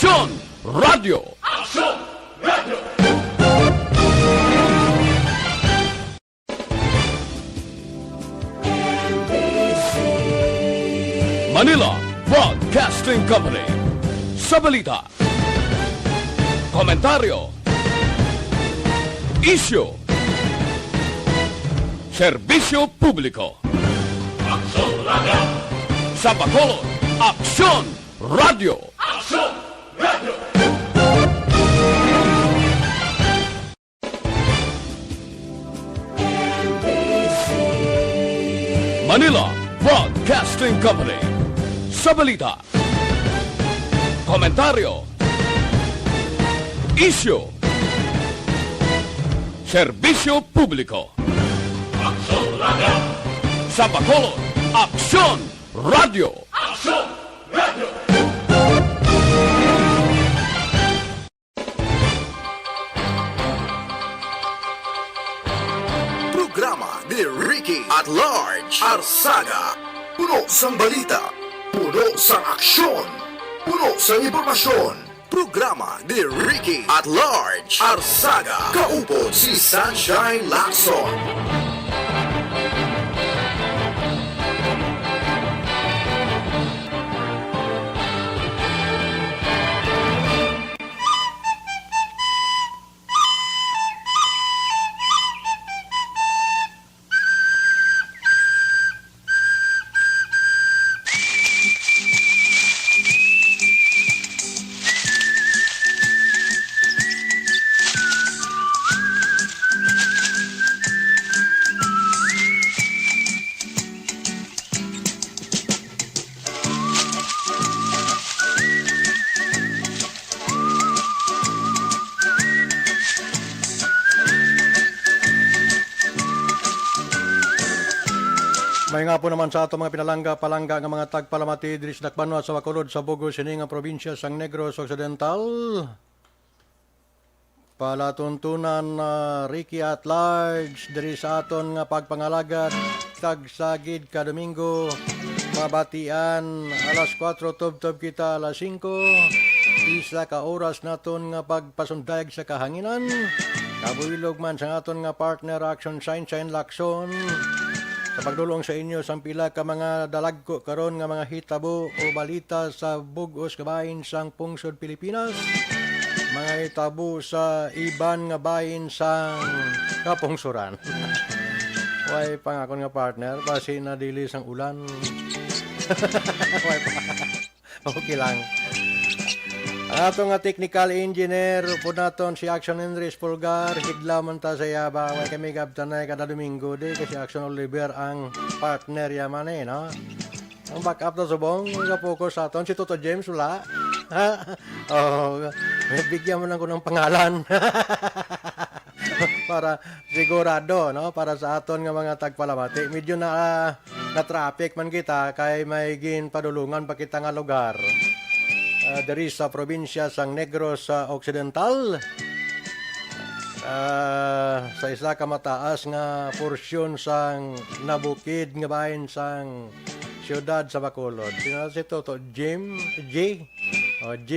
Aksyon Radio! Aksyon Radio! Manila Broadcasting Company. Sa balita, komentaryo, isyu, serbisyo publiko. Aksyon Radio! Sa Bacolod, Aksyon Radio! Aksyon Radio! Manila Broadcasting Company. Sa balita, komentaryo, isyu, serbisyo publiko. Aksyon Radio! Sa Bacolod, Aksyon Radio! Aksyon Radio! Programa ni Ricky at Large Arsaga. Puno sang balita, puno sang aksyon, puno sang impormasyon. Programa ni Ricky at Large Arsaga. Kaupod si Sunshine Lacson. May nga po naman sa ato mga pinalangga-palangga ng mga tagpalamati diri sa Dakbanwa sa Bacolod sa Bugo sini nga probinsya sang Negros Occidental. Palatuntunan Ricky at Large diri sa aton nga pagpangalagat tagsagid ka Domingo mabatian alas 4 tubtob kita alas 5 isa ka oras naton nga pagpasundayag sa kahanginan kabuilog man sa aton nga partner Action Sunshine Lacson sa pagdulong sa inyo sa pila ka mga dalagko karon nga mga hitabo o balita sa bugos kabahin sang pungsod Pilipinas, mga hitabo sa iban nga bahin sang kapungsuran. Way pangakon nga partner, basi na dili sang ulan. Way pa. Okay lang. Ato nga technical engineer po naton si Action Andres Pulgar, higla man ta sa yaba, way kami gabtanay kada Domingo di kasi Action Oliver ang partner yaman no? Ang backup na subong, kapokus sa aton si Toto James wala. Oh, bigyan mo lang ko ng pangalan. Para sigurado no, para sa aton nga mga tagpalamati. Medyo na traffic man kita kay may gin padulungan pa kita nga lugar. Dari sa probinsya sang Negros Occidental sa isa ka mataas nga porsyon sang nabukid nga bahin sang siyudad sa Bacolod. Sino si Toto? Jim? J? O J?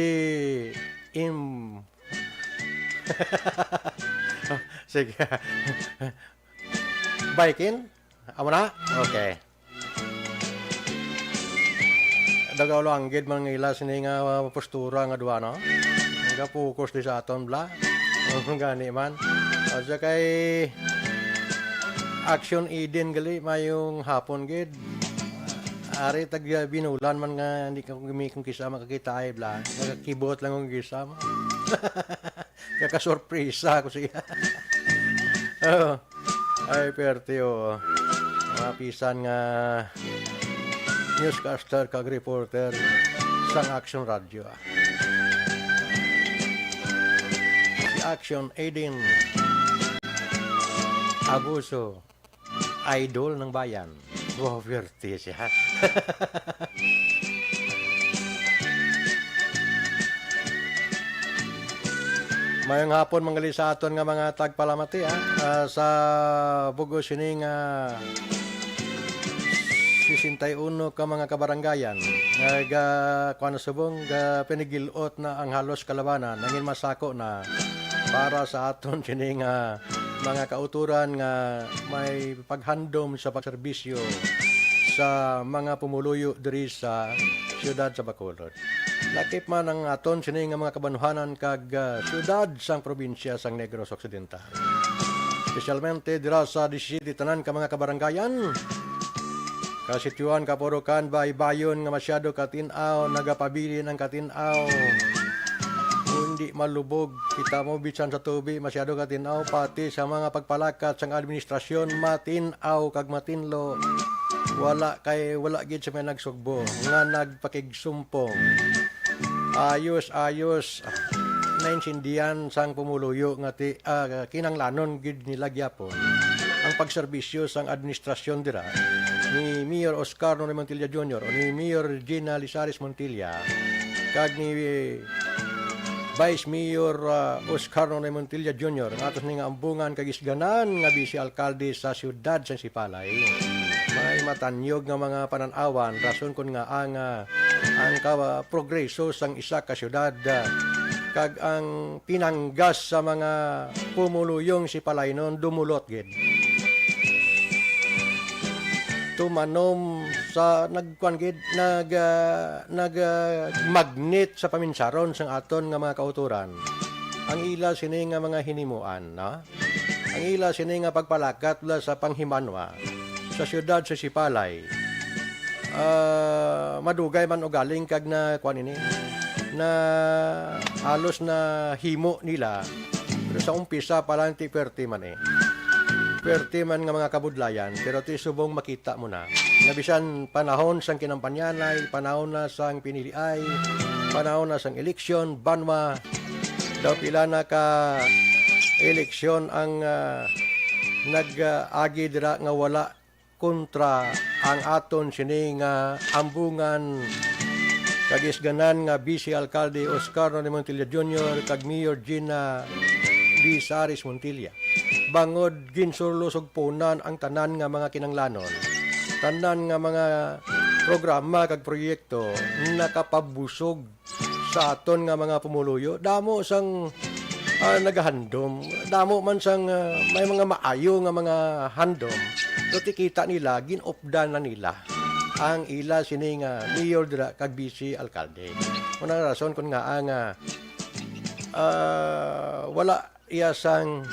Im? Sige. Baikin? Amo na? Okay. Dagaw lang gid man ngila sini nga postura nga duwa no. Nga focus di sa aton bla. Gani man. Asa kay Action Eden gali mayong hapon gid. Ari tag binulan man nga hindi ka gumikong kisama kakita ay bla. Nagakibot lang ang kisama. Kaka-surpresa ko siya. Oh. Ay perte oh. Mga pisan nga newscaster kag reporter sang Action Radio. Si Action Aiden Abuso, idol ng bayan. Wow, verte siya. Mayong hapon manggali sa aton nga mga tagpalamati sa Bugo sining 61 ka mga kabaranggayan nga kuan subong pinigilot na ang halos kalabanan nangin masako na para sa aton kini nga mga kauturan nga may paghandom sa pagserbisyo sa mga pumuluyo diri sa siyudad sa Bacolod. Lakip man ang aton kini nga mga kabanuhanan kag siyudad sang probinsya sang Negros Occidental. Espesyalmente dira sa 17 tanan ka mga kabaranggayan. Kasituan kapurukan baybayon nga masyado katinaw, nagapabilin ang katinaw. Hindi malubog, kita mo bisan sa tubi, masyado katinaw, pati sa mga pagpalakat sang administrasyon, matinaw kag matinlo. Wala gid sa may nagsugbo, nga nagpakigsumpong. Ayos, nainsindihan sang pumuluyo nga kinanglanon gid nila gyapon ang pagserbisyo sang administrasyon dira ni Mayor Oscar Nonoy Montilla Jr. o ni Mayor Gina Lizares Montilla kag ni Vice Mayor Oscar Nonoy Montilla Jr. ang atos ni nga ambungan kag isganan nga bisi alkalde sa siyudad sa Sipalay. May matanyog nga mga pananawan rason kun nga ang progreso sang isa ka siyudad kag ang pinanggas sa mga pumuluyong Sipalay non dumulot gid. Tumanom sa magnet sa paminsaron sang aton nga mga kauturan. Ang ila sini nga mga hinimuan, no? Ang ila sini nga pagpalakat la sa panghimanwa sa siyudad sa Sipalay. Madugay man og galing kag na kuan ini na halos na himo nila pero sa umpisa pa lang ti perti man Pwerte man nga mga kabudlayan, pero ti subong makita mo na. Nabisan panahon sang kinampanyanay, panahon na sang piniliay, panahon na sang eleksyon, banwa, daw pila na ka eleksyon ang nag-agi dira nga wala kontra ang aton sini nga ambungan kagisganan nga Vice Alkalde Oscar Nonoy Montilla Jr. kag Mayor Gina Lizares Montilla. Bangod ginsurlos og punan ang tanan nga mga kinanglanon. Tanan nga mga programa kag proyekto nakapabusog sa aton nga mga pumuluyo. Damo sang nagahandom. Damo man sang may mga maayo nga mga handom. So tikita nila ginopdan na nila ang ila sini nga mayor dira kag vice alkalde. Unang rason kun nga ang wala iya sang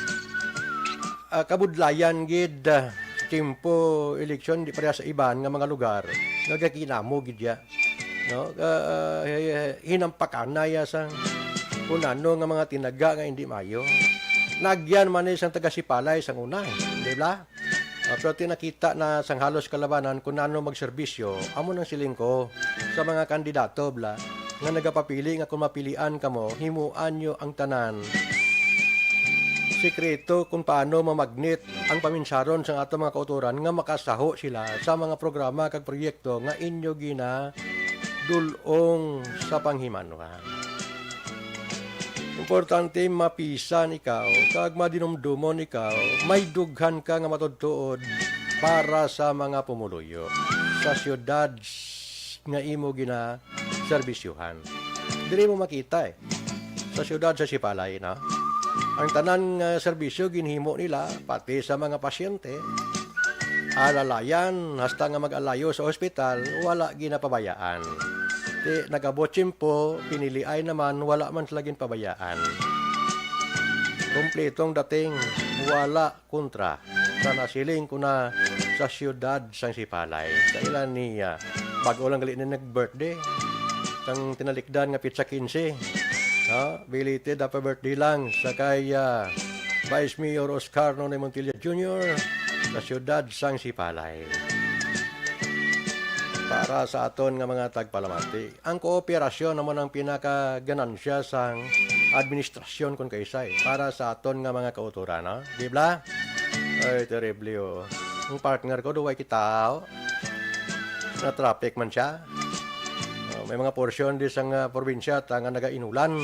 kabudlayan gid timpo eleksyon di pareha sa iban nga mga lugar nagakinamo gid ya no hinampakan na ya sang kunano nga mga tinaga nga hindi mayo nagyan man sang taga Sipalay sang una di ba pero tinakita na sang halos kalabanan kunano magserbisyo amo nang siling ko sa mga kandidato bla nga nagapapili nga kung mapilian kamo himuan nyo ang tanan sekreto kung paano mamagnet ang paminsaron sa ato mga kauturan nga makasaho sila sa mga programa kag proyekto nga inyo gina dulong sa panghimanwa. Importante mapisan ikaw kag madinumdumon ikaw may dughan ka nga matudtuod para sa mga pumuluyo sa siyudad nga imo gina serbisyuhan. Dili mo makita sa siyudad sa Sipalay na ang tanan serbisyo ginhimo nila pati sa mga pasyente alalayan hasta nga mag-alayo sa ospital wala ginapabayaan. Ti nagabotsimpo piniliay naman wala man sila ginpabayaan. Kompletong dating wala kontra sa nasiling ko na sa siyudad sang Sipalay. Sa ilan niya bago lang gali na nag-birthday sang tinalikdan nga pizza 15. Belated happy birthday lang sa kay Vice Mayor Oscar Nonoy Montilla Jr. sa siyudad sang Sipalay. Para sa aton nga mga tagpalamati, ang kooperasyon naman ang pinakaganansya sang administrasyon kung kaysay para sa aton nga mga kauturan, no? Di ba? Ay, terrible oh. Ang partner ko duway kita na traffic man siya. May mga porsyon di sang probinsya nga nagainulan.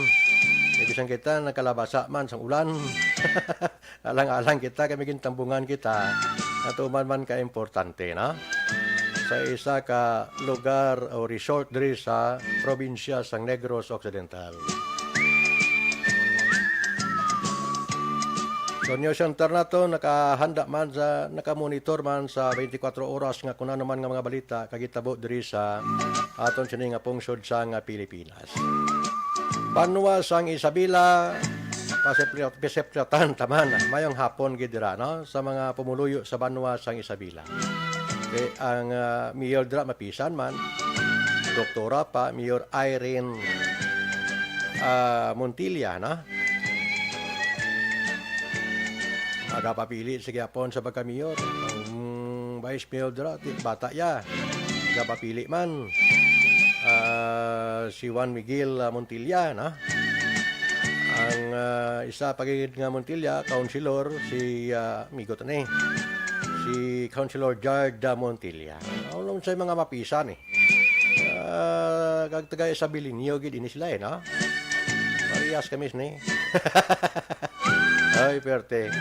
Ibig kita nagkalabasa man sang ulan. Alang-alang kita kay maging tambungan kita. Natuman man ka importante, no? sa isa ka lugar o resort diri sa probinsya sang Negros Occidental. So News Center na to, nakahanda man sa, nakamonitor man sa 24 oras nga kung ano man nga mga balita kagitabo diri sa aton sini nga pungsod sa nga Pilipinas. Banwa sang Isabela, paseplyatan taman, mayong hapon gidira no sa mga pumuluyo sa Banwa sang Isabela. Ang Mayor dira mapisan man, doktora pa, Mayor Irene Montilla na. Agapapili sa gyapon sa pagka-mayor. Ang vice mayor dira, bata ya. Agapapili man. Si Juan Miguel Montilla na. Ang isa pagigid nga Montilla, councilor si migot ni. Si Councilor Jarda Montilla. Ano sa mga mapisan kag taga Isabilinyo gid ini sila no. Parehas kami ni. Ay perte.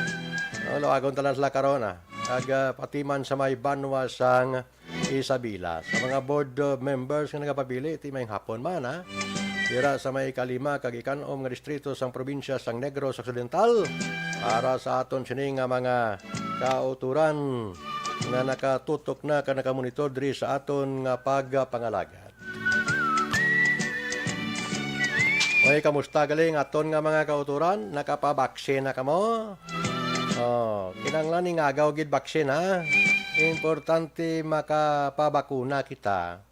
Lawagon talan sila karon kag patiman sa may Banwa sang Isabela. Sa mga board members nga nagapabili ti may hapon man Dira sa may kalima kag ikanom nga distrito sang probinsya sang Negros Occidental para sa aton sini nga mga kauturan nga nakatutok na ka nakamonitor diri sa aton nga pagpangalagat. Oy, kamusta galing aton nga mga kauturan? Nakapabaksin na kamo? Kinanglan nga agaw gid baksin Importante makapabakuna kita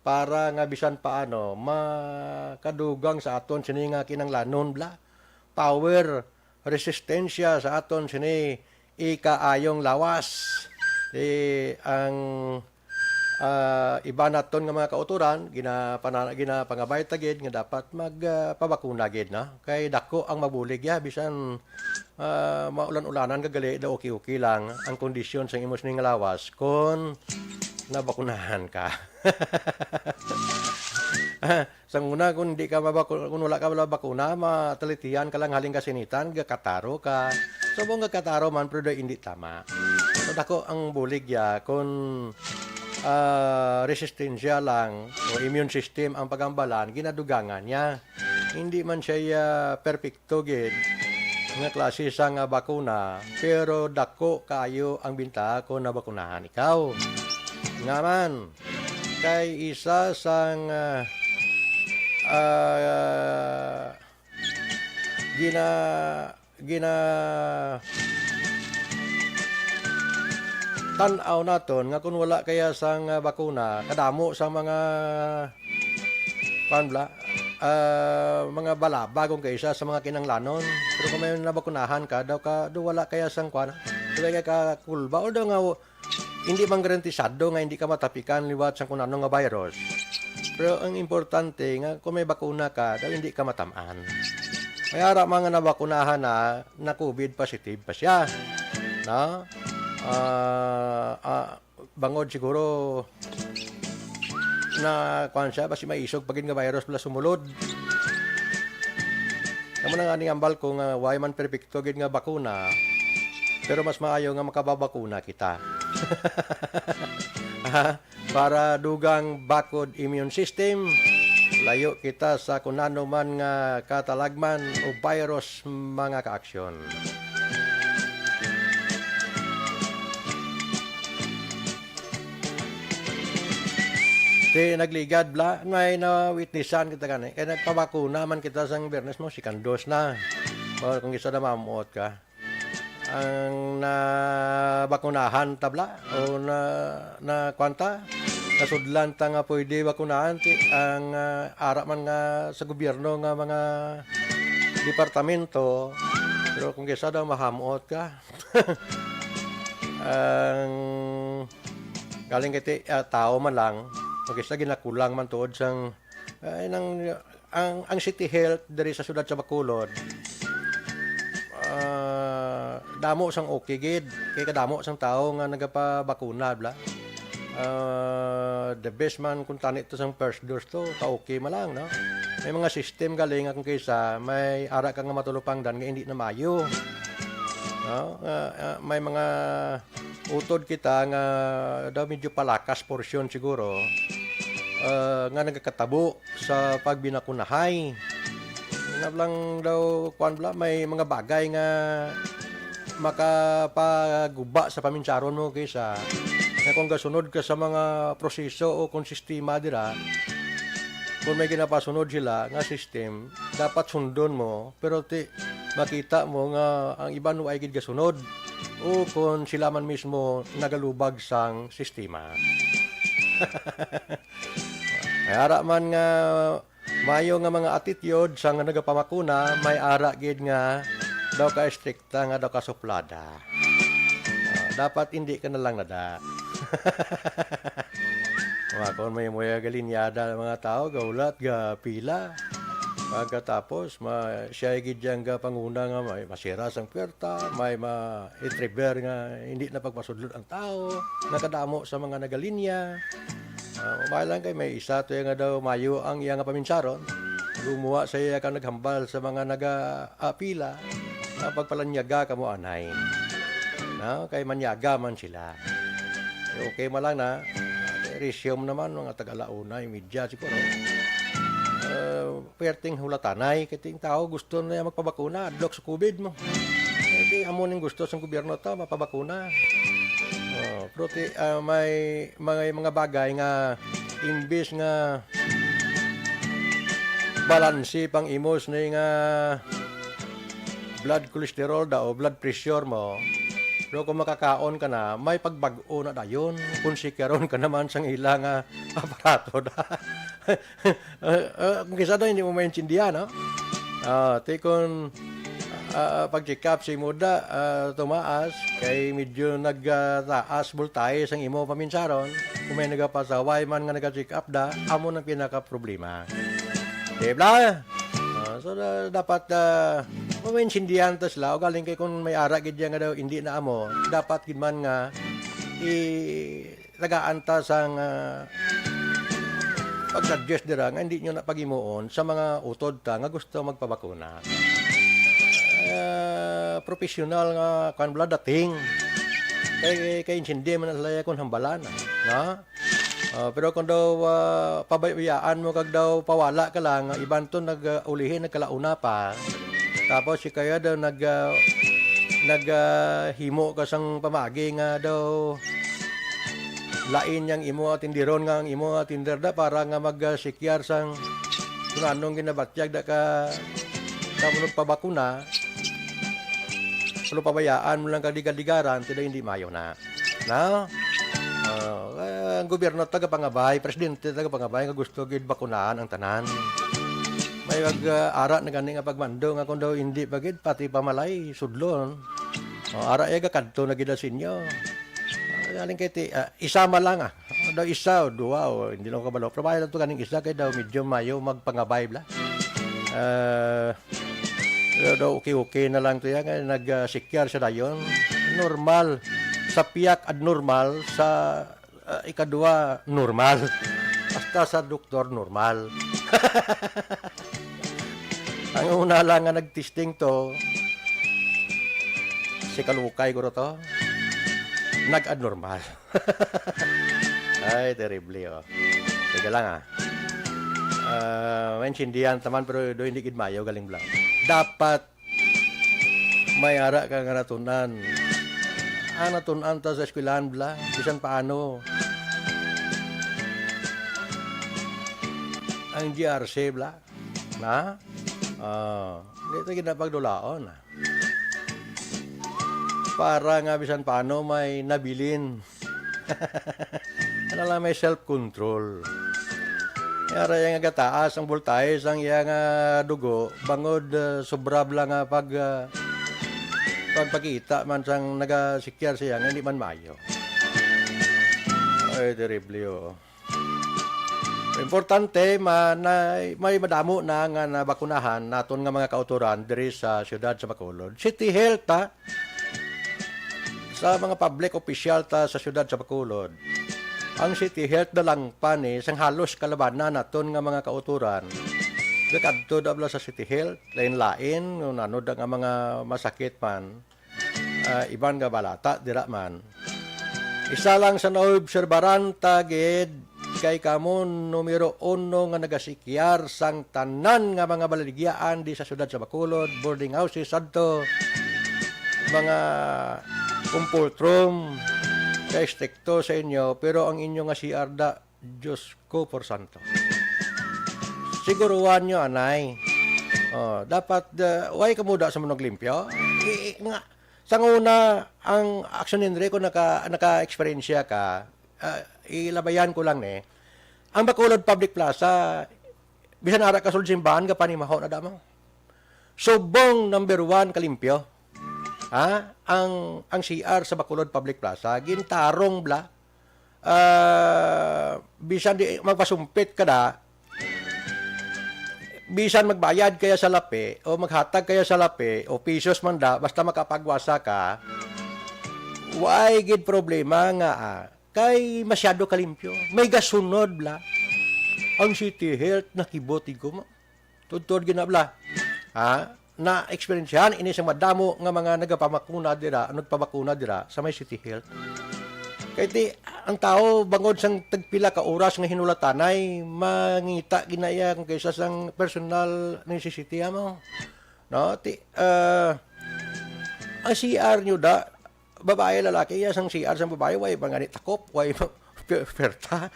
para nga bisan paano makadugang sa aton sini nga kinanglanon power resistensya sa aton sini ikaayong lawas ang iba naton nga mga kauturan ginapangabay tagid nga dapat magpabakuna gid kay dako ang mabulig bisan maulan-ulanan gagali da okay lang ang kondisyon sa imong ning lawas kun nabakunahan ka. Sa una kung di ka kung wala ka bakuna, matalitian ka lang haling kasinitan, gakataro ka. So kung gakataro man pero hindi tama. So dako ang bulig kung resistensya lang o immune system ang pagambalan, ginadugangan niya. Hindi man siya perfecto gid nga klase sa nga bakuna, pero dako kayo ang binta kung nabakunahan ikaw. Nga man, kay isa sang tanaw naton nga kung wala kaya sang bakuna kadamo sang mga mga balabagong kaysa sa mga kinanglanon pero kung may nabakunahan ka daw wala kaya sang kaya ka kulba o daw nga hindi man garantisado nga hindi ka matapikan liwat sang kunano nga virus. Pero ang importante nga kung may bakuna ka, daw hindi ka matamaan. Kaya ara mga nabakunahan na COVID positive pa siya. No? Bangod siguro na kuan siya basi maisog pagin nga virus pala sumulod. Kamo nang aning ambal ko nga why man perfecto gid nga bakuna. Pero mas maayo nga makababakuna kita. Para dugang bakod immune system, layo kita sa kunano man nga katalagman o virus mga kaaksyon. Nagligad may na-witnessan kita kaya nagpabakuna man kita sang Bernes mo, sikandos na. O kung isa na mamuot ka. Ang nabakunahan tabla o na kwanta nasudlan ta nga pwede bakunahan ang ara man nga sa gobyerno nga mga departamento pero kung kisa daw mahamuot ka ang galing kiti tao man lang kung kisa ginakulang man tuod sang ang city health diri sa syudad sa Bacolod damo sang okay gid kay kadamo sang tao nga nagapabakuna the best man kung tani to sang first dose to okay malang no may mga system galing kung kaysa may ara ka nga matulupang dan nga hindi na mayo No? May mga utod kita nga daw medyo palakas porsyon siguro nga nagkakatabo sa pagbinakunahay. Nga lang daw may mga bagay nga makapaguba sa paminsaron mo kaysa na kung gasunod ka sa mga proseso o kung sistema dira, kung may ginapasunod sila nga system, dapat sundon mo, pero makita mo nga ang iba no ay gid gasunod o kung sila man mismo nagalubag sang sistema. Ay ara man nga mayo nga mga attitude sa nga nagapamakuna, may ara gid nga daw ka strikta nga daw ka suplada. Dapat hindi ka na lang nada. Kung may muya galinyada mga tao, gaulat, ga pila. Pagkatapos, siya gid diyang ga panguna nga may masira sang puwerta, may ma-retriever nga hindi na pagpasudlot ang tao, nakadamo sa mga nagalinya. Lang kay may isa to nga daw mayo ang iya nga paminsaron. Lumuwa sa iya ka naghambal sa mga naga-apila na pagpalanyaga ka mo anay. No? Kay manyaga man sila. Okay man lang na. Resume naman mga taga-launa, media siguro. Perting hulatanay, kiting tao gusto na magpabakuna, adlok sa COVID mo. Di amo ning gusto sa gobyerno ta mapabakuna. Pero may mga bagay nga imbis nga balansi pang imos na nga blood cholesterol o blood pressure mo. Pero kung makakaon ka na, may pagbag-o na dayon. Kung sikaron ka naman sang ilang aparato da. Kung kisa daw hindi mo maintindihan, no? Kung pag-check up si Muda, tumaas, kay medyo nagtaas bultahe sang imo paminsaron, kung may nagapasaway man nga nag-check up da, amo ng pinaka-problema. Diba? So, dapat maintindihan ta sila o galing kay kung may ara gid nga daw hindi na amo, dapat gid man nga tagaan ta sang pag-suggest dira nga hindi nyo na pagimuon sa mga utod ta nga gusto magpabakuna. Professional nga kan bala dating kay insindi man sila kun hambalan na. Pero kung daw pabayaan mo kag daw pawala ka lang, iban to nag-ulihin nagkalauna pa. Tapos si kaya daw naghimo ka sang pamagi nga daw lain yang imo atindiron nga ang imo atinderda para nga magsikyar sang kung anong ginabatyag da ka kamunod pabakuna. Pero pabayaan mo lang kadiga-digaran, tila hindi mayo na. Na? Ang gobyerno tagapangabay, presidente tagapangabay nga gusto gid bakunahan ang tanan. May ara na gani nga pagmando nga kung daw hindi pagid pati pamalay sudlon. Ara ega kadto na gid sinyo. Galing kay isama lang daw isa o duwa o hindi lang kabalo. Probay lang to ganing isa kay daw medyo mayo magpangabay bla. Daw okay na lang to yan nga nagsikyar siya dayon. Normal sa piyak abnormal sa ikadua normal. Basta sa doktor normal. Ang una lang nga nagtesting to, si Kalukay ko to, nag-abnormal. Ay, terrible Teka lang maintindihan taman pero do hindi gid mayo galing blang. Dapat may ara ka nga natunan. Natunan ta sa eskwelahan bla, bisan paano. Ang GRC bla, na? Dito ginapagdulaon. Para nga bisan paano may nabilin. Ano lang may self-control. Yara yung agataas ang voltahe sang iyang dugo, bangod sobra bla nga pagpakita man sang nagasikyar siya nga hindi man mayo. Ay, terrible Importante may madamo na nga nabakunahan naton nga mga kauturan diri sa siyudad sa Bacolod. City Health sa mga public official sa siyudad sa Bacolod. Ang City Health dalang pani sang halos kalabanan naton nga mga kauturan. Kadto dabla sa City Health lain-lain nanod nga mga masakit man. iban nga balata dira man. Isa lang sa naobserbaran tagid kay kamon numero 1 nga nagasikyar sang tanan nga mga balaligyan di sa syudad sa Bacolod, boarding houses adto, mga comfort room, kay stricto sa inyo, pero ang inyo nga CR da, Diyos ko por santo. Siguruhan nyo, anay. Dapat, why ka muda sa manog limpyo? Nga, sa una, ang action nindre ko naka-experiensya ka, ilabayan ko lang ang Bacolod Public Plaza, bisan ara ka sulod simbahan, ka panimaho na damo. Subong number 1 kalimpyo. Ang CR sa Bacolod Public Plaza, gintarong bla, bisan di magpasumpit ka na, bisan magbayad kaya sa lapi, o maghatag kaya sa lapi, o pisos man da, basta makapagwasa ka, why gid problema nga kay masyado kalimpyo. May gasunod bla. Ang City Health nakiboti ko mo. Tudtod ginabla. Na experiensyahan ini sa madamo nga mga nagapabakuna dira, nagpabakuna dira sa may City Health. Kay ti ang tao bangod sang tagpila ka oras nga hinulatanay mangita ginaya kung kaysa sang personal necessity mo. No, ti ang CR nyo da babae lalaki ya sang CR sang babae way pangani takop, way perta,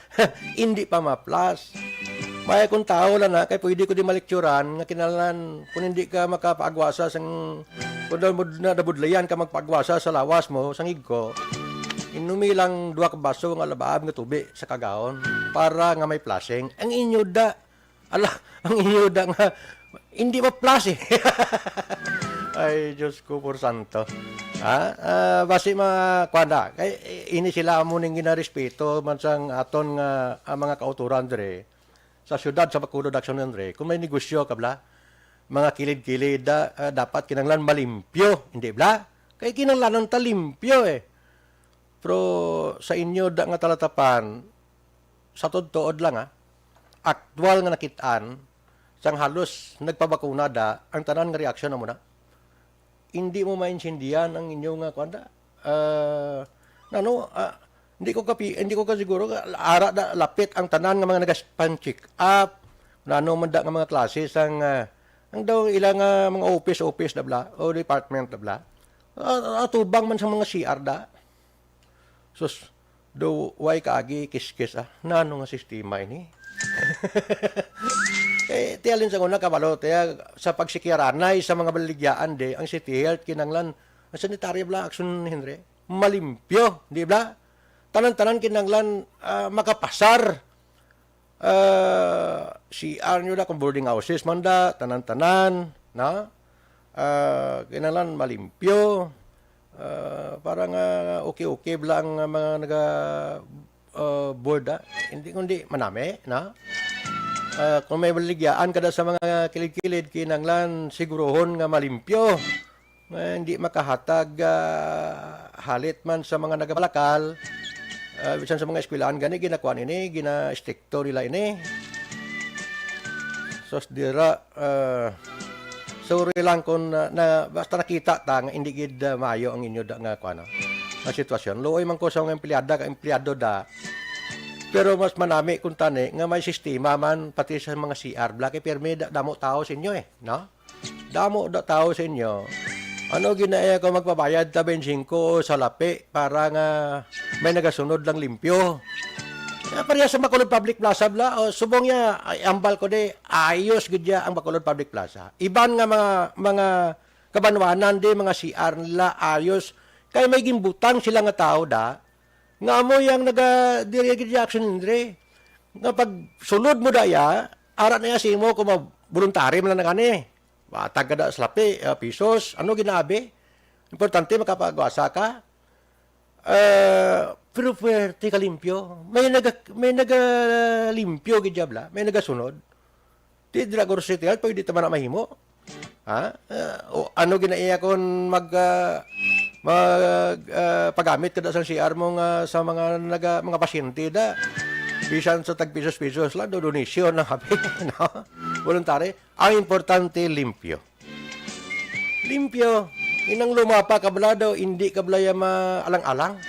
hindi pa ma-plus. May kung tao lang na, kaya pwede ko di malekturan, nga kinalan, kung hindi ka makapaagwasa sang, kung nabudlayan ka magpaagwasa sa lawas mo, sang igko, inumi lang 2 ka baso nga labaab nga tubi sa kagaon, para nga may plasing. Ang inyo da, ang inyo da nga, hindi ma-plus Ay, Diyos ko por santo. Basi mga kwanda, kay ini sila mo ning ginarespeto man sang aton nga mga kauturan dire sa syudad sa Bacolod Action dire. Kung may negosyo kabla, mga kilid-kilid dapat kinanglan malimpyo, hindi bla? Kay kinanglan ta limpyo Pero sa inyo da nga talatapan sa todtood lang aktual nga nakitaan sang halos nagpabakuna da ang tanan nga reaksyon na mo na. Hindi mo maintindihan ang inyong kwanda. Hindi ko kasiguro ara da lapit ang tanan nga mga nagaspan-check up. Nano man da nga mga klase sang ang daw ilang mga office da bla o department da bla. Atubang man sa mga CR da. Sus do why kaagi kiskis nano nga sistema ini. Tiyalin sa una kabalo, sa pagsikiranay sa mga baligyaan ang City Health kinanglan, ang sanitary bla, action Henry, malimpyo, di ba? Tanan-tanan kinanglan makapasar. CR nyo kung boarding houses man da, tanan-tanan, na? Kinanglan malimpyo, parang okay blang mga board hindi kundi manami, na? Kung may baligyaan kada sa mga kilid-kilid kinanglan sigurohon nga malimpyo, hindi makahatag halit man sa mga nagabalakal, bisan sa mga eskwelahan gani ginakuan ini, gina-stricto nila ini. Sos dira sorry lang kung na basta nakita ta nga hindi gid maayo ang inyo da nga kuano ang sitwasyon. Luoy man ko sa mga empleyado da. Pero mas manami kung tani nga may sistema man pati sa mga CR blaki permi damo tao sa inyo no? Damo tao sa inyo. Ano ginaya ko magpabayad ta 25 sa lapi para nga may nagasunod lang limpyo. Pareha sa Bacolod Public Plaza bla o subong ya ambal ko de ayos gid ang Bacolod Public Plaza. Iban nga mga kabanwanan de mga CR nila ayos kay may gimbutan sila nga tao da nga mo yang naga-direct action andre nga pag sulod mo daya ara na ya simo kung voluntary man lang kani batag kada slapi pisos ano ginabi importante makapagwasa ka pero puwerte ka limpyo may naga limpyo gid jabla may nagasunod ti Dragor City pwede ta man na mahimo ano ginaiya kon paggamit kada sa CR mo nga sa mga pasyente da bisan sa tag pisos lang donation na habi no voluntary ang importante limpyo Inang lumapa kabla daw, hindi kabla ya maalang-alang.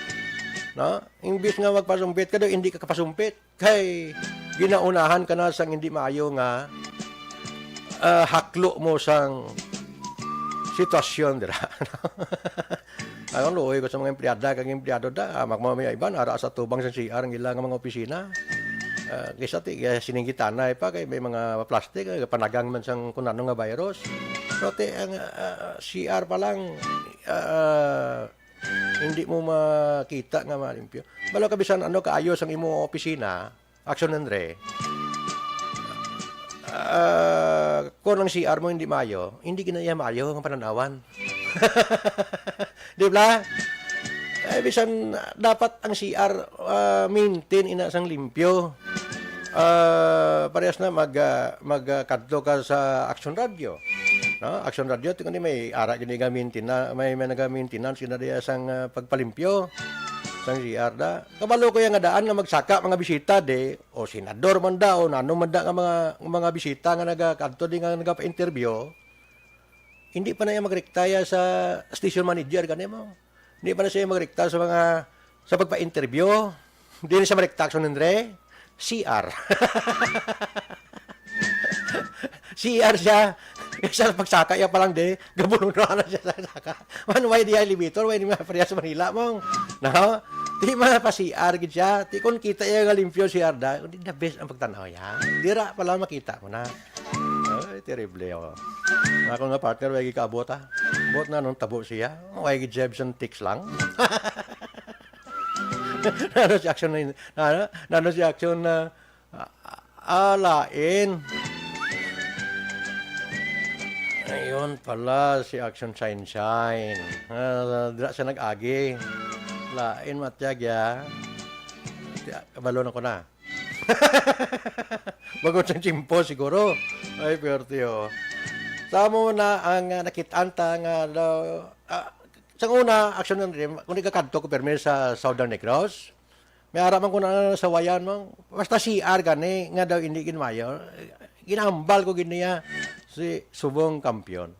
No? Imbis nga magpasumpit ka daw, hindi ka kapasumpit. Kay ginaunahan ka na sang hindi maayo nga haklo mo sang sitwasyon dira. Ayon luoy ko sa mga empleyada kag empleyado da, magmamaya iban ara sa tubang sa CR ang ilang mga opisina. Kaysa ti sininggitanay pa kay may mga plastic panagang man sang kunano nga virus. So ti ang CR pa lang hindi mo makita nga malimpyo. Balo kabisan ano kaayos ang imo opisina, Action Andre. Kung ang CR mo hindi mayo, hindi ginaya mayo ang pananawan. Di ba? Bisan dapat ang CR maintain inasang limpyo. Parehas na magkadto ka sa Action Radio. No? Action Radio tingnan ni may ara gini gamitin na may nagamaintenance kina diya sang pagpalimpyo sang CR da. Kabalo ko yang daan nga magsaka mga bisita de o senador man da o nano man da nga mga bisita nga nagakadto di nga nagapa-interview. Hindi pa na siya magrektaya sa station manager kanimo. Hindi pa na siya magrekta sa pagpa-interview. Hindi na siya magrekta Action Andre. CR. CR siya. Sa pagsaka ya pa lang de, gabunon na siya sa saka. Why di elevator, why di maparya sa Manila mong. No? Di pa CR gid siya. Ti kun kita ya nga limpyo CR da, di the best ang pagtanaw ya. Dira pa lang makita mo na. Ay, terrible ako. Ako nga partner, wagi kaabot ha. Abot na nung tabo siya. Wagi Jebson Tix lang. Nano si action na, nano si action na alain. Ayun pala si Action Shine. Dira siya nag-agi. Lain matyag ya. Kabalo na ko na. Bago siyang chimpo siguro. Ay, perte oh. Samo na ang nakitanta nga daw. Sa una, Action na rin, kung ikakadto ko permi sa Southern Negros, may araman ko na sa wayan mo. Basta CR gani, nga daw hindi ginmayo. Ginambal ko giniya si Subong Kampiyon.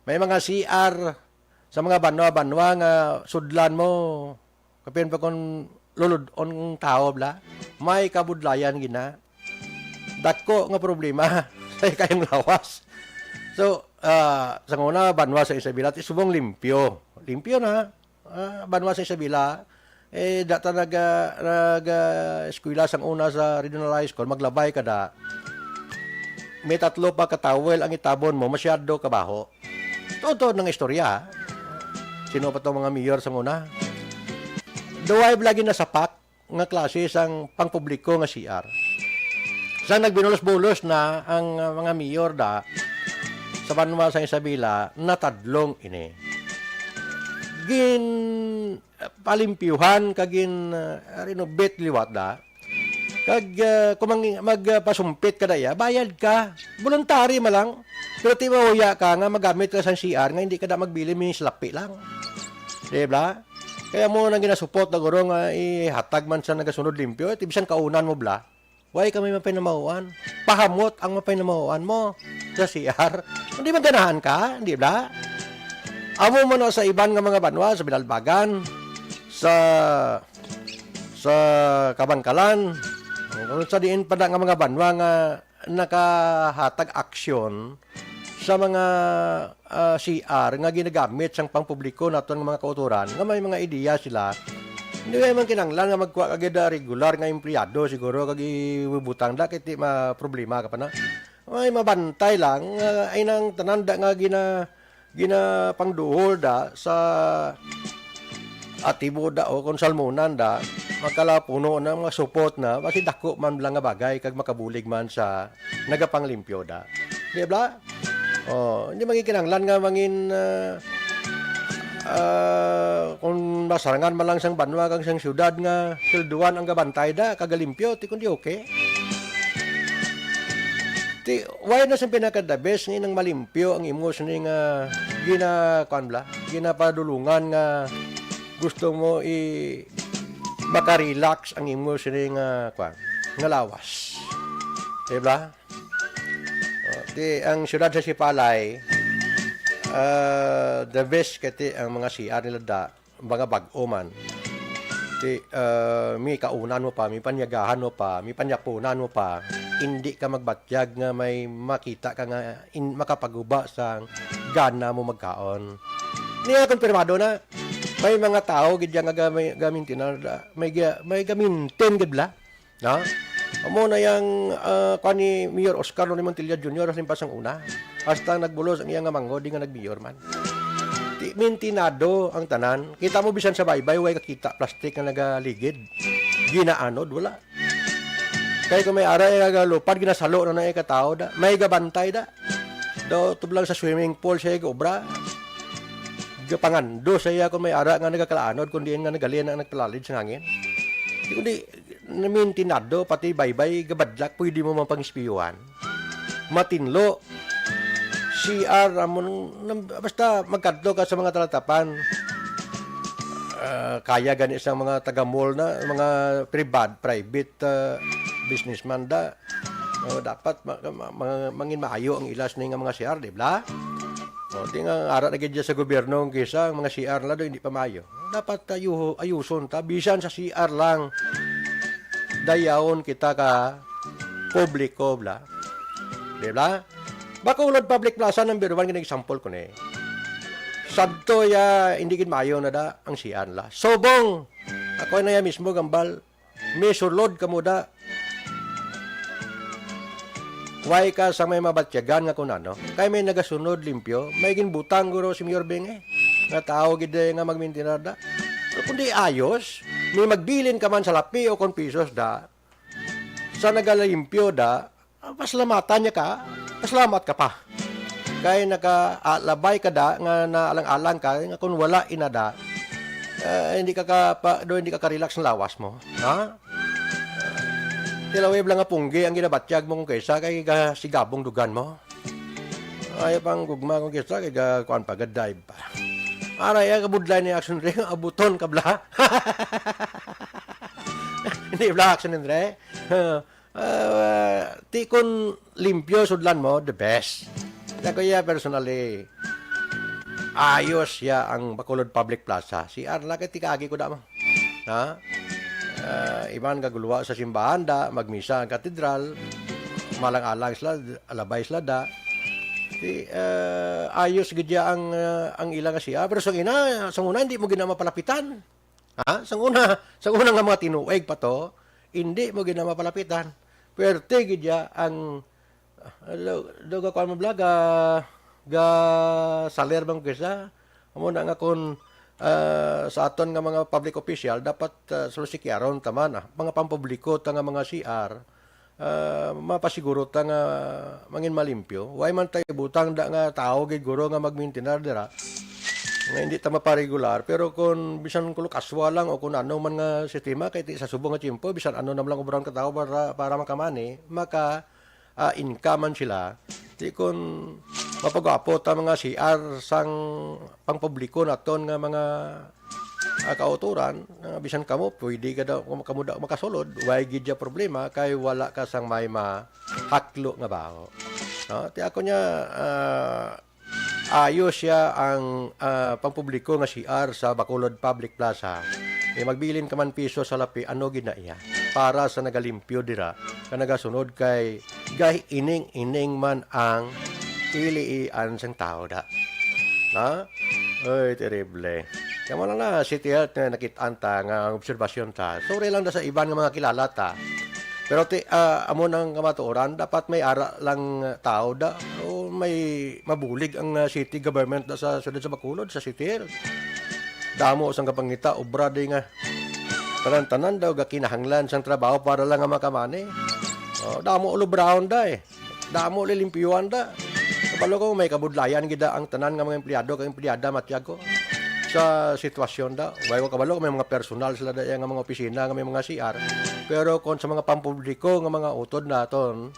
May mga CR sa mga banwa-banwa nga sudlan mo. Kapin pa kung luludon tao bla, may kabudlayan gina. Dako nga problema sa kayong lawas. So, sa una, banwa sa Isabela, Subong limpyo. Limpyo na. Banwa sa Isabela, data nag-eskwela sang una sa regional high school, maglabay ka da. May 3 pa katawel ang itabon mo, masyado kabaho. Totoo ng istorya. Sino pa itong mga mayor sa muna? Duway lagi na sapak nga klase sang pangpubliko nga CR. Sa nagbinulos-bulos na ang mga mayor da sa banwa sa Isabela, natadlong ini. Palimpyuhan kagin renovate liwat da. Kag kung magpasumpit ka daya, bayad ka. Voluntary malang. Pero ti mahuya ka nga magamit ka sa CR nga hindi ka na magbili minislapi lang. Diba? Kaya mo nang ginasupot na guro nga ihatag man sa nagasunod limpyo, tibisan kaunan mo bla. Why kami mapinamahuan? Pahamot ang mapinamahuan mo sa CR. Hindi man ganahan ka, di ba? Amo mo na sa iban nga mga banwa, sa Binalbagan, sa Kabangkalan, kung sa diin pa nga mga banwa nga nakahatag aksyon sa mga CR nga ginagamit sang pangpubliko nato ng mga kauturan, nga may mga ideya sila. Hindi man kinanglan nga magkuha kagid regular nga empleyado siguro kag ibutang da kay problema ka pa na. May mabantay lang ay nang tananda nga gina pangduhol da sa atibo da o konsalmonan da makalapuno na mga support na kasi dako man lang nga bagay kag makabulig man sa nagapanglimpyo da. Di ba? Oh, hindi magikinanglan nga mangin kung masarangan man lang sang banwa kang sang syudad nga silduan ang gabantay da kagalimpyo ti kundi okay. Ti why na sang pinaka-the best nga nang malimpyo ang imos ni nga ginapadulungan nga gusto mo makarelax ang imos ni nga lawas. Diba? Ti ang syudad sa Sipalay The best kati ang mga CR nila da, mga bag-o man. May kaunan mo pa, may panyagahan mo pa, may panyapunan mo pa, hindi ka magbatyag nga may makita ka nga makapaguba sa gana mo magkaon. Niya konfirmado na may mga tao gid nga gamintin na may gamintin gid la, no? Amo na yang kani Mayor Oscar ni Montilla Jr. sa pasang una. Hasta nagbulos ang iyang nga manggo di nga nagmayor man. Mintinado ang tanan. Kita mo bisan sa baybay, way kakita plastic na nagaligid. Ginaanod, wala. Kaya kung may aray nagalupad, ginasalo na na katao da. May gabantay da. Do, tublang sa swimming pool siya obra. Gapangando siya kung may ara nga nagakalaanod, kundi nga nagalin ang nagpalalid sa hangin. Kundi, mintinado, pati baybay, gabadlak, pwede mo mapang-ispiyuhan. Matinlo, CR, basta magkadto ka sa mga talatapan. Kaya gani sa mga taga-mall na, mga private businessman da. Dapat mangin maayo ang ilas na nga mga CR, di ba? Di nga ara na gidya sa gobyerno kisa ang mga CR na do hindi pa maayo. Dapat ayuson ta, bisan sa CR lang. Dayawon kita ka publiko, bla. Di ba? Bacolod Public Plaza number 1 nga example ko ni. Sadto ya hindi gid maayo na da ang sian la. Sobong. Ako na ya mismo gambal. May sulod kamo da. Way ka sa may mabatyagan nga kunano. Kay may nagasunod limpyo, may ginbutang guro si Mayor Beng nga tao gid nga magmintinar da. Pero kundi ayos, may magbilin ka man sa lapi o kon pesos da. Sa nagalimpyo da, paslamatan niya ka. Pasalamat ka pa. Kaya nakalabay ka da, nga naalang-alang ka, nga kung wala inada, hindi ka ka-relax ng lawas mo. Ha? Tilawib lang nga punggi ang ginabatyag mo kung kaysa, kay sigabong dugan mo. Ayaw pang gugma kung kaysa, kay kuan pa, gadive pa. Aray, kabudlay ni action rin, abuton ka bla. Hindi bla action rin. Tikon limpyo sudlan mo, the best. Kaya personally, ayos ya ang Bacolod Public Plaza. Si Arla kay tikagi ko da mo. Ha? Iban kaguluwa sa simbahan da, magmisa ang katedral, malang-alang sila, alabay sila da. Ayos gidya ang ilang siya. Pero sa una hindi mo gina mapalapitan. Ha? Sa una nga mga tinuig pa to, hindi mo gina mapalapitan. Pwerte gidya ang doga ko mo blaga ga saler bang kesa amo na nga kon sa aton nga mga public official dapat sulisikyaron taman mga pampubliko ta nga mga CR mapasiguro ta nga mangin malimpyo way man tay butang da nga tao gid guro nga magmaintenar dira nga hindi ta maparegular pero kung bisan kulo kaswa lang o kung ano man nga sistema kay sa subong nga tiempo bisan ano na lang obran ka tao para makamani maka income sila di kun mapagapo ta mga CR sang pangpubliko naton nga mga kauturan bisan kamo pwede ka daw kamo da makasulod way gid ya problema kay wala ka sang may mahaklo nga baho no ti ako nya ayos siya ang pampubliko nga CR sa Bacolod Public Plaza. Magbilin ka man piso sa lapi, ano gina iya? Para sa nagalimpyo dira, ka nagasunod kay ining man ang iliian sang tao da. Na? Ay, terrible. Kaya mo lang na, City Health na nakitaan ta, nga obserbasyon ta. Sorry lang da sa iban nga mga kilala ta. Pero amo nang kamatuoran, dapat may ara lang tao da o may mabulig ang city government da sa siyudad sa Bacolod, sa City Health. Damo sang kapangita, obra di nga. Tanan-tanan daw, gakinahanglan sang trabaho para lang nga makamani. Damo ulo brown da eh. Damo lilimpiyuan da. Kapalo ko may kabudlayan gida ang tanan nga mga empleyado, kang empleyada matiyag ko. Sa sitwasyon da. Way ko kabalo may mga personal sila da nga mga opisina, nga may mga CR. Pero kung sa mga pampubliko nga mga utod naton,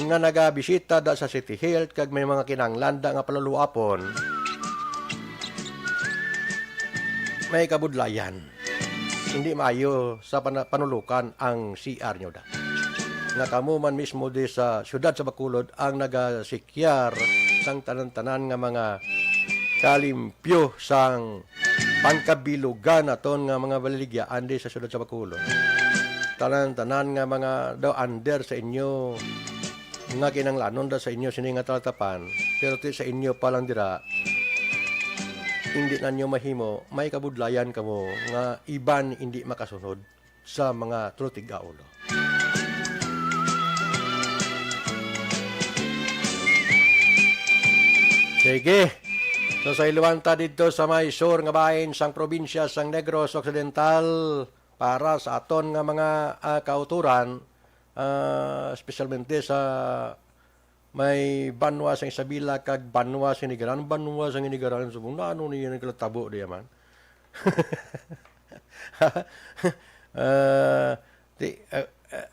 nga nagabisita da sa City Health, kag may mga kinanglan da nga paluluapon, may kabudlayan. Hindi maayo sa panulukan ang CR nyo da. Nga kamo man mismo di sa siyudad sa Bacolod ang nagasikyar sang tanan-tanan nga mga kalimpyo sang pangkabilugan aton nga mga baligya andi sa syudad sa Bacolod. Tanan-tanan nga mga daw under sa inyo nga kinanglanon da sa inyo sini nga talatapan, pero ti sa inyo pa lang dira hindi na nyo mahimo, may kabudlayan kamo nga iban hindi makasunod sa mga trutig gaulo. Sige. So sa iluwanta dito sa may sur nga bahin sang probinsya sang Negros Occidental para sa aton nga mga kauturan, espesyalmente sa may Banwa sang Isabela kag Banwa sang Inigaran. Banwa sang Inigaran sa muna ano niya naglatabo diya man.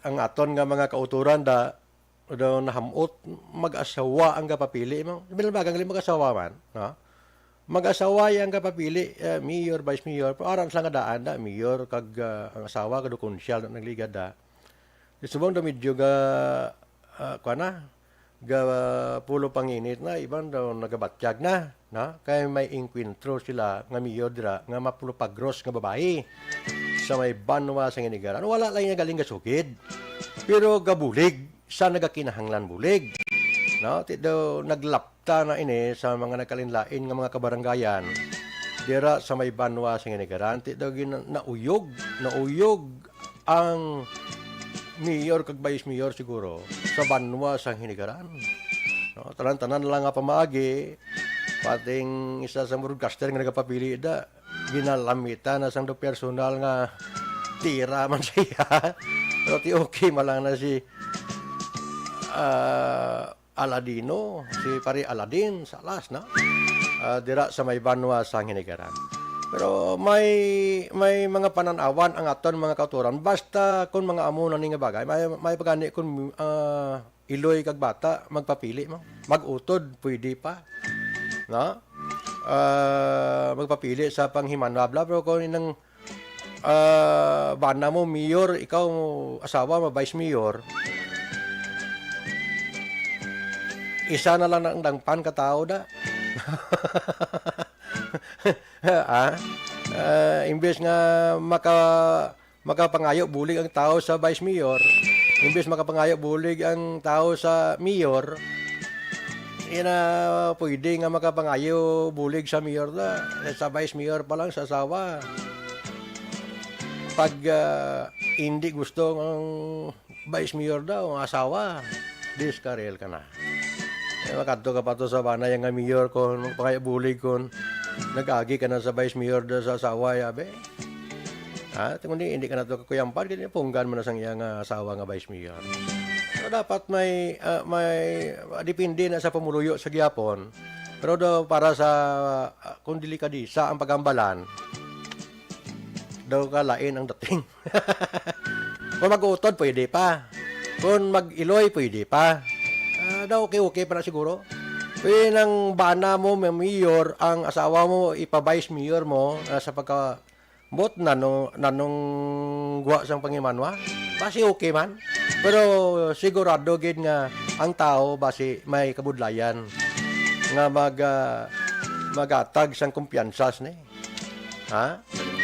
Ang aton nga mga kauturan daw nahamot mag-asawa ang kapapili mo. Bilang bagang mag-asawa man, no? Mag-asawa yang kapapili, mayor, vice mayor, pero aram sa nga daan da, mayor kag ang asawa kag konsyal na nagligad da. Subong da medyo pulo panginit na iban daw nagabatyag na, no? Kaya may inkwentro sila nga mayor dira nga mapulo pagros nga babae sa may Banwa sa Inigaran. Wala lang nga galing gasugid. Pero gabulig sa nagakinahanglan bulig. No, ti daw naglapta na ini sa mga nakalinlain nga mga kabaranggayan dira sa may Banwa sa Inigaran. Ti daw nauyog ang mayor kag vice mayor siguro sa Banwa sa Inigaran. No, tanan-tanan lang nga pamaagi pating isa sa broadcaster nga nagapapili da ginalamitan na sang do personal nga tira man siya. Pero ti okay malang na si Aladino, si pare Aladin Salas, no? Dira sa may Banwa sa Inigaran. Pero may mga pananawan ang aton mga kauturan basta kun mga amunan ni nga bagay may pagani kun iloy kag bata magpapili mo magutod pwede pa, no? Magpapili sa panghimanabla pero kung inang bana mo mayor ikaw asawa mo vice mayor isa na lang ang dangpan katao da. Imbes nga makapangayo bulig ang tao sa vice mayor, imbes makapangayo bulig ang tao sa mayor, ina pwede nga makapangayo bulig sa mayor da, sa vice mayor pa lang sa asawa. Pag hindi gusto ng vice mayor daw ang asawa, diskarel ka na. Makadto ka pa to sa bana yung mayor ko, nung pangaya bulig ko, nag-agi ka na sa vice mayor da sa asawa, yabe. Tingnan hindi ka na to kakuyampan, kaya punggan mo na sang iyang asawa nga vice mayor. So, dapat may depende na sa pamuluyo sa giyapon, pero daw para sa kung delikadisa ang pagambalan, daw kalain ang dating. Kung mag-utod, pwede pa. Kung mag-iloy, pwede pa. Daw okay para siguro. Kaya nang bana mo, mayor, ang asawa mo, ipa-vice mayor mo sa pagka-bot nanong guwa sang pangimanwa. Basi okay man. Pero sigurado gid nga ang tao basi may kabudlayan nga magatag sang kumpiyansas ni.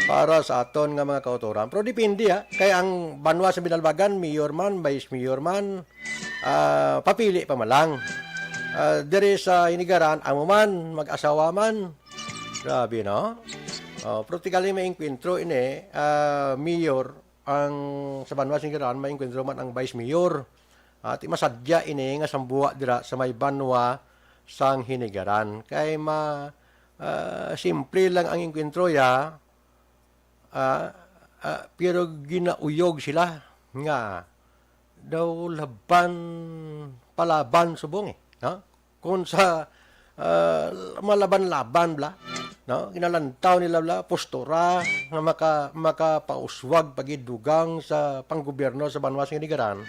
Para sa aton nga mga kauturan. Pero depende kaya ang Banwa sa Binalbagan, mayor man, vice mayor man, papili pa malang. Diri sa Inigaran, amo man, mag-asawa man. Grabe, no? Pero tigali may inkwentro ini, mayor, ang sa Banwa sa Inigaran, may inkwentro man ang vice mayor. At masadya ini nga sambuwa dira sa may Banwa sang Inigaran. Kay simple lang ang inkwentro ya, pero ginauyog sila nga daw palaban subong no? Kung sa malaban-laban bla, no? Ginalantaw nila bla postura nga makapauswag pagidugang sa panggobyerno sa Banwa sa Inigaran.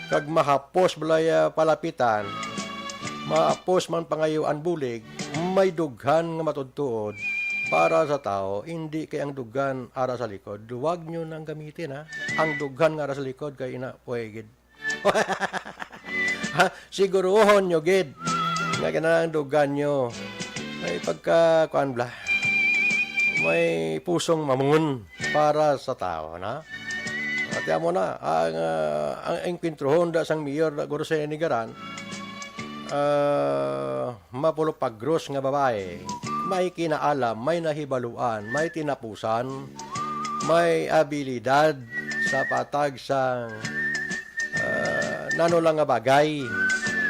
Kag mahapos bla palapitan, maapos man pangayuan bulig, may dughan nga matudtuod para sa tao, hindi kay ang dughan ara sa likod. Huwag nyo nang gamitin ang dughan nga ara sa likod kay ina puwegid. Siguruhon nyo gid nga ganang dugan nyo. May pagka, kuan bla, may pusong mamungon para sa tao, na? At yan mo na, ang engkwintrohon da sang mayor da guro sa Inigaran, mapulupagros nga babae, may kinaalam, may nahibaluan, may tinapusan, may abilidad sa patag sang nano lang nga bagay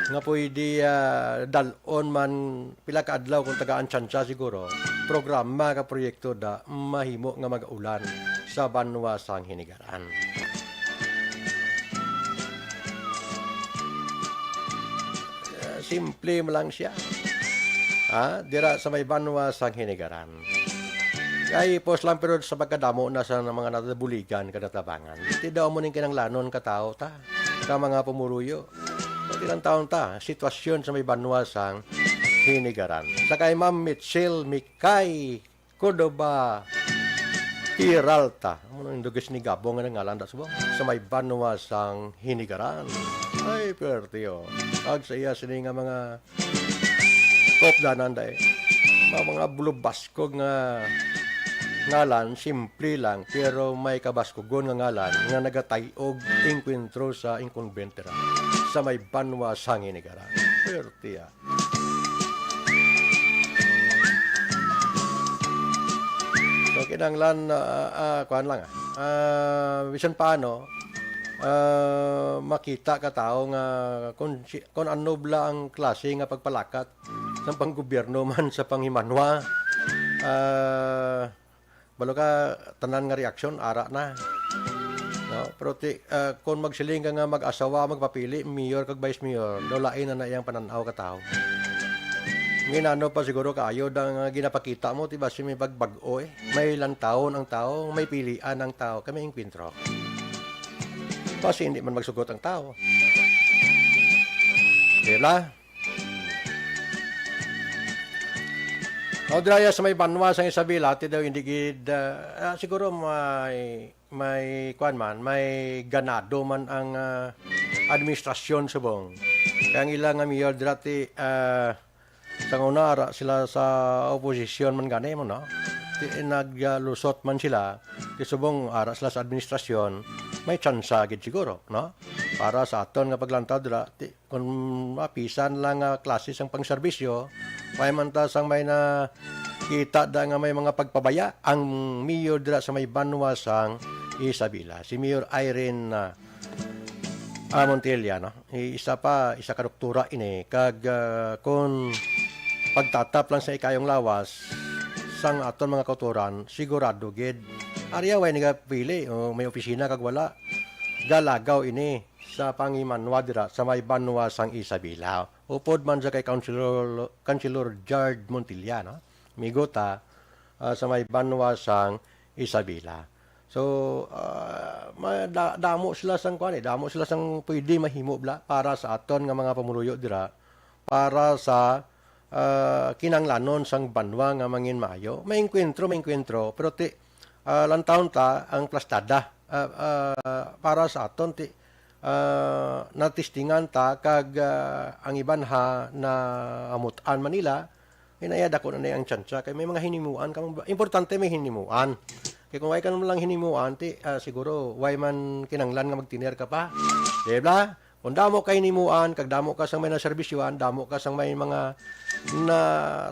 nga pwede dalon man pila ka adlaw kung tagaan tsansya siguro programa ka proyekto da mahimo nga mag-ulan sa banwa sang Hinigaran. Simple mo lang siya. Dira sa may banwa sang Hinigaran. Kaya ipos lang pero sa pagkadamo na sa mga natabuligan kadatabangan. Hindi daw mo ning kinanglanon ka tao ta sa mga pumuruyo. Ilang taon ta, sitwasyon sa may banwa sang Hinigaran. Sa kay Ma'am Mitchell Mikay Cordova Peralta. Ano yung dugis ni Gabong nga ngalan da subong sa may banwa sang Hinigaran. Ay, pertiyo. Pag sa iya sini nga mga kopdanan da mga bulubaskog nga ngalan, simple lang, pero may kabaskogon nga ngalan nga nagatayog inkwentro sa inkonbentera sa may banwa sang Hinigaran. Pertiya. So, kinanglan, kuhan lang bisan paano, makita ka tao nga kung ano bla ang klase nga pagpalakat ng panggobyerno man sa panghimanwa. Balo ka tanan nga reaksyon ara na. No, pero kung magsiling ka nga mag-asawa magpapili mayor kag vice mayor, dolain na iyang pananaw ka tao. Nginano pa siguro kaayo dang ginapakita mo tiba si may bagbag-o may ilang taon ang tao, may pilian ang tao, kami yung kwentro. Kasi hindi man magsugot ang tao. Diba? O draya sa may banwa sa Isabela, ti daw hindi gid siguro may kuan man, may ganado man ang administrasyon subong. Kaya ang ilang nga mayor drati sa unara sila sa oposisyon man gani mo no. Naglusot man sila, ti subong ara sila sa administrasyon, may tsansa gid siguro, no? Para sa aton nga paglantad dira kung mapisan lang nga klase sang pangserbisyo, may man ta sang may na kita da nga may mga pagpabaya ang mayor dira sa may banwa sang Isabela. Si Mayor Irene Montilla, no? Isa ka doktora ini kag kung pagtatap lang sa ikayong lawas sang aton mga kauturan, sigurado gid ariya way nagapili may opisina kag wala galagaw ini sa pangimanwa dira sa may banwa sang Isabela. Upod man sa kay Councilor Jard Montilla, no? Migota sa may banwa sang Isabela. So damo sila sang kuan damo sila sang pwede mahimo bla para sa aton nga mga pamuluyo dira para sa kinanglanon sang banwa nga mangin maayo. May enkwentro pero lantawon ta ang plastada para sa aton natistingan ta kag ang iban ha na amutan Manila inayad ako na ang tsansya kay may mga hinimuan importante may hinimuan kay kung way ka naman lang hinimuan siguro way man kinanglan nga magtiner ka pa diba kung damo ka hinimuan kag damo ka sang may naserbisyuan damo ka sang may mga na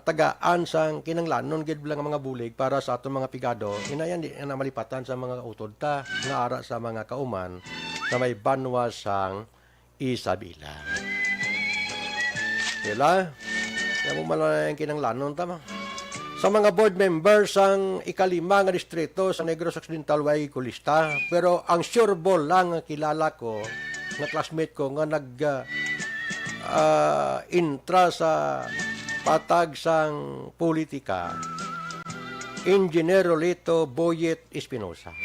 tagaan sang kinanglanon gid lang mga bulig para sa aton mga pigado inayan di na malipatan sa mga utod ta nga ara sa mga kauman sa may banwa sang Isabela. Diba? Kaya mo malang kinanglanon tama. Sa mga board members sang ikalima nga distrito sa Negros Occidental way kulista pero ang sure ball lang kilala ko nga classmate ko nga intra sa patag sang politika Engineer Rolito Boyet Espinosa.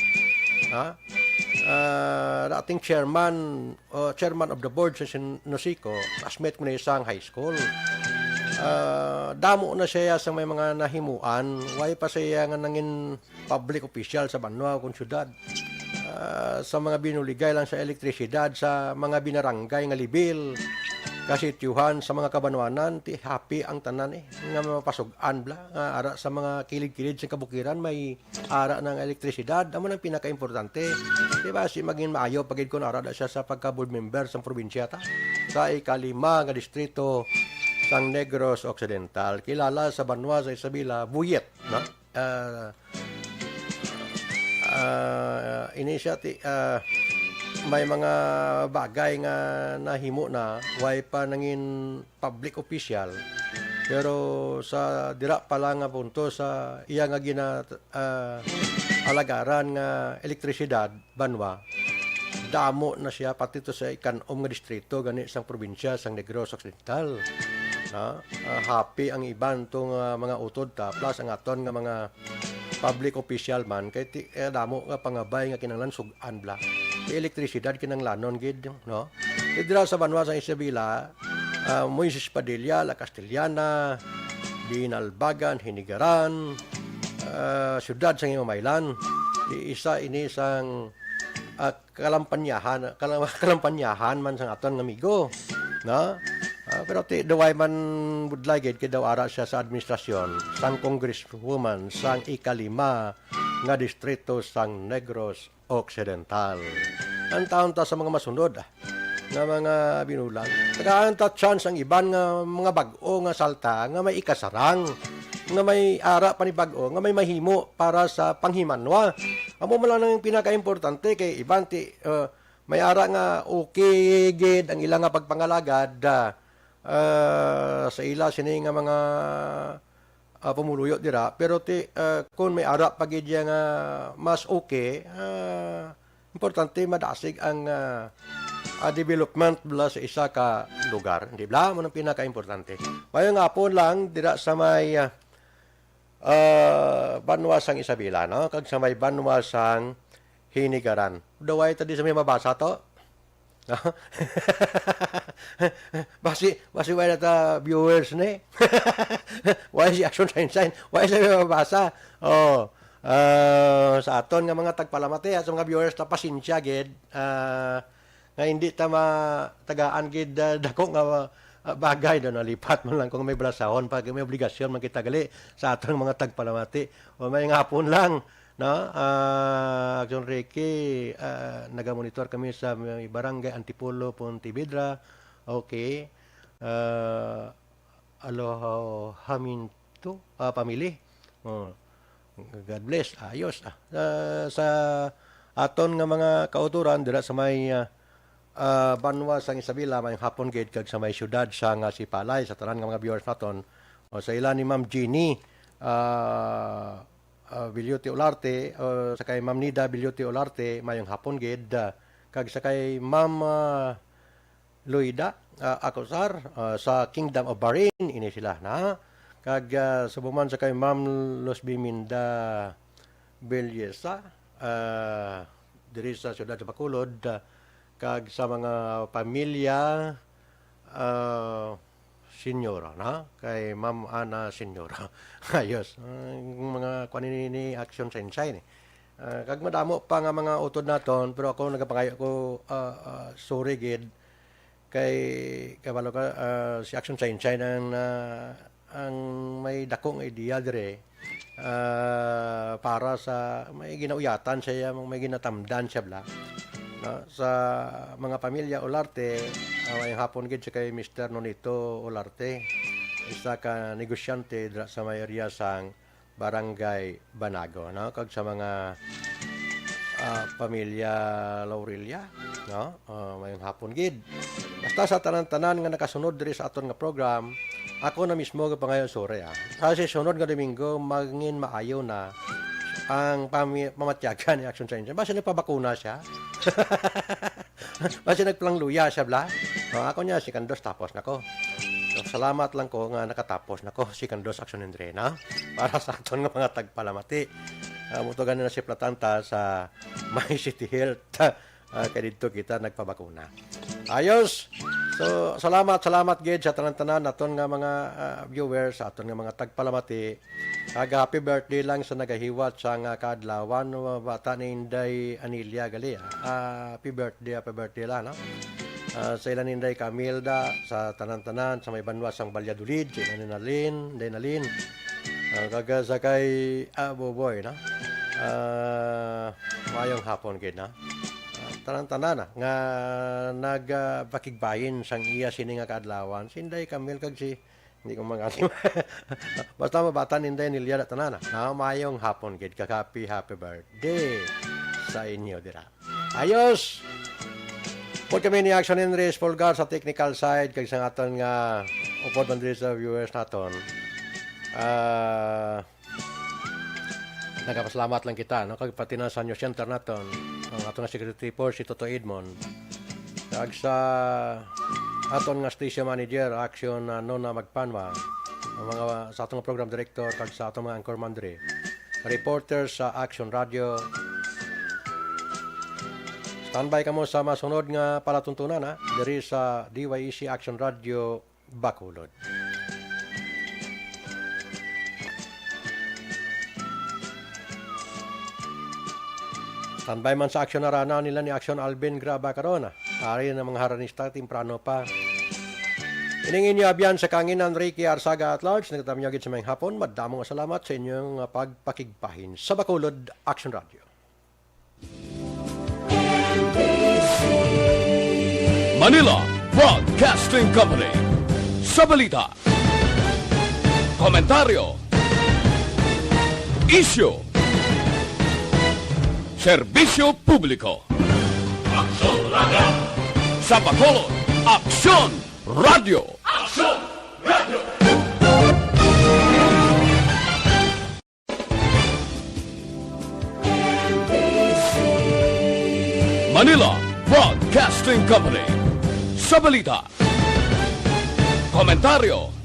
Dating chairman of the board sa Nosico, classmate ko na isang high school. Damo na siya sa may mga nahimuan, way pa siya nga nangin public official sa banwa kung syudad. Sa mga binuligay lang sa elektrisidad, sa mga binaranggay nga libil, kasityuhan sa mga kabanwanan ti happy ang tanan nga mapasugan bla nga ara sa mga kilid-kilid sa kabukiran may ara ng elektrisidad amo nang pinakaimportante di ba si maging maayo pagid kun ara da siya sa pagka board member sa probinsya ta sa ikalima nga distrito sang Negros Occidental kilala sa banwa sa Isabela Buyet no ini siya may mga bagay nga nahimo na way pa nangin public official pero sa dira pa lang nga punto sa iya nga alagaran nga elektrisidad banwa damo na siya pati to sa ikanom nga distrito gani sang probinsya sang Negros Occidental happy ang iban tong mga utod ta plus ang aton nga mga public official man kay damo nga pangabay nga kinahanglan sugan bla elektrisidad kinanglanon gid no dira sa banwa sa Isabela Moises Padilla, La Castellana, Binalbagan, Hinigaran, siyudad sa Imamaylan isa ini sang kalampanyahan man sang aton nga amigo no pero daway man budlay gid kay daw ara siya sa administrasyon sang congresswoman sang ikalima nga distrito sang Negros Occidental. Ang taon ta sa mga masunod nga mga binulang. Tagaan ta chance ang iban nga mga bag-o nga salta nga may ikasarang nga may ara pa ni bag-o nga may mahimo para sa panghimanwa. Amo man lang ang pinaka-importante kay iban ti may ara nga okay gid ang ilang nga pagpangalagad sa ila sini nga mga pumuluyot dira pero kung may ara pagid nga mas okay importante madasig ang development bla sa isa ka lugar di bla mo nang pinaka-importante mayo nga po lang dira sa may banwa sang Isabela no kag sa may banwa sang Hinigaran daway tadi sa may mabasa to basi wala ta viewers ni why si Action Sunshine why sa mabasa sa aton nga mga tagpalamati at sa mga viewers ta pasensya gid nga hindi ta matagaan gid dako nga bagay do nalipat man lang kung may blasahon pag may obligasyon man kita gali sa aton mga tagpalamati o may ngapon lang no Action Ricky nagamonitor kami sa barangay Antipolo Pontevedra okay aloha haminto pamili God bless ayos sa aton nga mga kauturan dira sa may banwa sang Isabela may hapon gate kag sa may syudad sa nga Sipalay sa tanan nga mga viewers naton sa ila ni Ma'am Jeannie Bilyuti Olarte sa kay Ma'am Nida Bilyuti Olarte mayong hapon gid kag sa kay Ma'am Loida Acosar sa Kingdom of Bahrain ini sila na kag subuman sa kay Ma'am Los Biminda Belyesa diri sa siyudad sa Bacolod kag sa mga pamilya Senyora na kay Ma'am Ana Senyora ayos mga kuanin ni Action Sunshine kag madamo pa nga mga utod naton pero ako nagapangayo ko sorry gid kay kabalo ka si Action Sunshine ang may dakong idea dire para sa may ginauyatan siya may ginatamdan siya bla no, sa mga pamilya Olarte may hapon gid sa kay Mr. Nonito Olarte isa ka negosyante sa may area sang Barangay Banago no kag sa mga pamilya Laurelia no may hapon gid basta sa tanan-tanan nga nakasunod diri sa aton nga program ako na mismo ga pangayo sore sa sunod nga Domingo magingin maayo na ang pamatyagan ni Action Sunshine basta nagpabakuna siya basta nagplangluya siya bla ako niya si Kandos tapos nako so, salamat lang ko nga nakatapos nako si Kandos Action Andre na para sa aton nga mga tagpalamati mutugan na si Platanta sa My City Health kay dito kita nagpabakuna ayos so salamat gid sa tanan-tanan naton nga mga viewers sa aton nga mga tagpalamati happy birthday lang sa nagahiwat sa nga kaadlawan bata ni Inday Anilia gali happy birthday lang no Sa ilan Inday Camilda, sa tanan-tanan, sa may banwasang Balyadulid, sa ilan Nalin, kaga sa kay Boboy, na? Mayong hapon, gid, na? Tanan-tanan, na? Nga nagpakigbayin sang iya sini nga kaadlawan, si Inday Camil, kag si, hindi ko mga basta mabatan Inday nilya na tanan, na? Mayong hapon, gid, happy birthday sa inyo, dira. Ayos! Pag kami ni Action Enrique Polgar sa technical side, kag sa aton nga upod man diri sa viewers naton. Nagapasalamat lang kita, no? Kag pati na sa news center naton, ang aton nga secretary for si Toto Edmond. Kag sa aton nga station manager, Action Nona Magpanwa, ang mga sa aton nga program director, kag sa aton mga anchor man diri. Reporters sa Action Radio. Standby ka mo sa masunod nga palatuntunan, ha? Diri sa DYEC Action Radio Bacolod. Standby man sa Action Arana nila ni Action Alvin Graba karon, ha? Ari na mga haranista, timprano pa. Iningin niyo abyan sa kanginan Ricky Arsaga at large. Nagtatamiagid sa mayang hapon. Madamong salamat sa inyong pagpakigbahin sa Bacolod Action Radio. Manila Broadcasting Company. Sa balita, komentaryo, isyu, serbisyo publiko. Aksyon Radio! Sa Bacolod, Aksyon Radio! Aksyon Radio! Manila Broadcasting Company. Sa balita, komentaryo,